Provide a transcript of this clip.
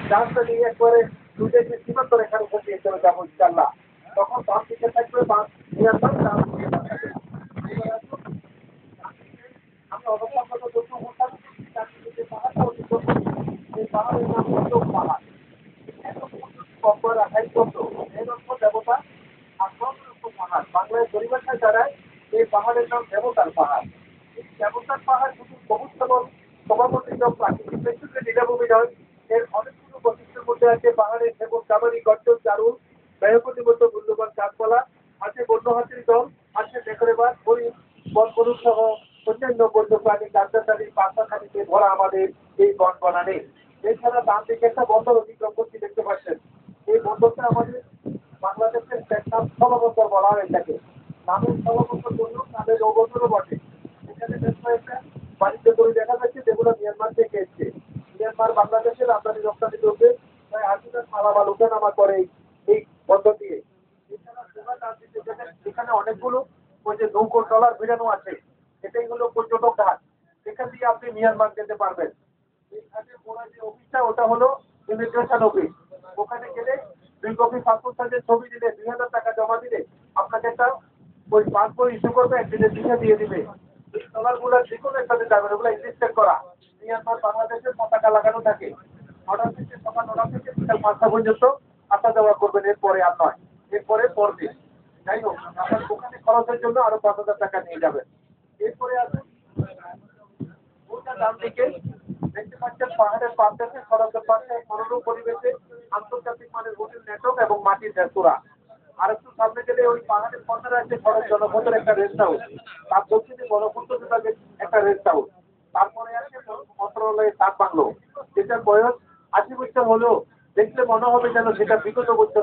জাহাজটা নিয়ে একবারে দুদেশে সীমান্ত রেখার উপর দিয়ে চলে যাবো ইনশাল্লাহ। তখন বাম দিকে থাকবে মিয়ানমার, ডান দিকে বাংলাদেশ। এবার আসুন, আমি অবস্থানগত তথ্য উঠান করছি, তার দিকে যে পাহাড়টা অতিক্রম করছি, সেই পাহাড়ের নাম হলো পাহাড়। এত কব্বর রাখাই কত এরকম দেবতা আর সবরূপ পাহাড় বাংলায় পরিভাষায় দাঁড়ায় এই পাহাড়ের নাম দেবতার পাহাড়। এই দেবতার পাহাড় শুধু সবুজ এবং সভাপতিত প্রাকৃতিক বৈচিত্র্যের লীলাভূমি নয়, এর অনেকগুলো বৈশিষ্ট্যের মধ্যে আছে পাহাড়ের সেবক কাবারি গর্জন চারুল ব্যয়পতির মতো মূল্যবান গাছপালা, আছে বন্য হাতির দল, আছে ডেকরেবাদ হরিণ বনগরু সহ অন্যান্য বন্য প্রাণী কার্যাচারী পাশাখানিতে ভরা আমাদের এই বন বনানে। এছাড়া ডান দিকে একটা বন্দর অতিক্রম করছি দেখতে পাচ্ছেন। এই বন্দরটা আমাদের বাংলাদেশের টেকনাফ স্থলবন্দর বলা হয়ে থাকে। নামের স্থলবন্দর বললেও নামের নৌবন্দরও বটে। এখানে বেশ কয়েকটা বাণিজ্য করে দেখা যাচ্ছে যেগুলো মিয়ানমার থেকে এসছে। মিয়ানমার বাংলাদেশের আমদানি রপ্তানি করবে প্রায় ৮০,০০০ মালামাল ওঠানামা করে এই বন্দর দিয়ে। এছাড়া সুগা ডান দিকে এখানে অনেকগুলো ওই যে নৌকো ট্রলার ভিড়ানো আছে, এটাই হলো পর্যটক ঘাট। এখান দিয়ে আপনি মিয়ানমার যেতে পারবেন। এই ঘাটের মোড়ায় যে অফিসটা ওটা হলো ইমিগ্রেশন অফিস। ওখানে গেলে ২ কপি পাসপোর্ট সাইজের ছবি দিলে ২,০০০ টাকা জমা দিলে আপনাকে একটা ওই পাসপোর্ট ইস্যু করবে, একদিনের ভিসা দিয়ে দিবে। এই ট্রলারগুলোর যেকোনো একটাতে যাবেন, ওগুলো রেজিস্টার করা। মিয়ানমার বাংলাদেশের পতাকা লাগানো থাকে। ৯টা থেকে সকাল ৯টা থেকে বিকাল ৫টা পর্যন্ত আসা যাওয়া করবেন, এরপরে আর নয়। এরপরে পরদিন। যাই হোক, আপনার ওখানে খরচের জন্য আরো ৫,০০০ টাকা নিয়ে যাবেন। এরপরে আসুন ওটা ডান দিকে দেখতে পাচ্ছেন পাহাড়ের পাশে সড়কের পাশে মনোরম পরিবেশে আন্তর্জাতিক মানের হোটেল নেটওয়ার্ক এবং মাটির রেস্তোরাঁ। আর একটু সামনে গেলে ওই পাহাড়ের পথে আছে সড়ক জনপথের একটা রেস্ট হাউস। তার দক্ষিণে গণপূর্ত বিভাগের একটা রেস্ট হাউস। তারপরে আছে মন্ত্রণালয়ের তাঁত বাংলো, যেটার বয়স ৮০ বছর হলেও দেখলে মনে হবে যেন সেটা বিগত বছর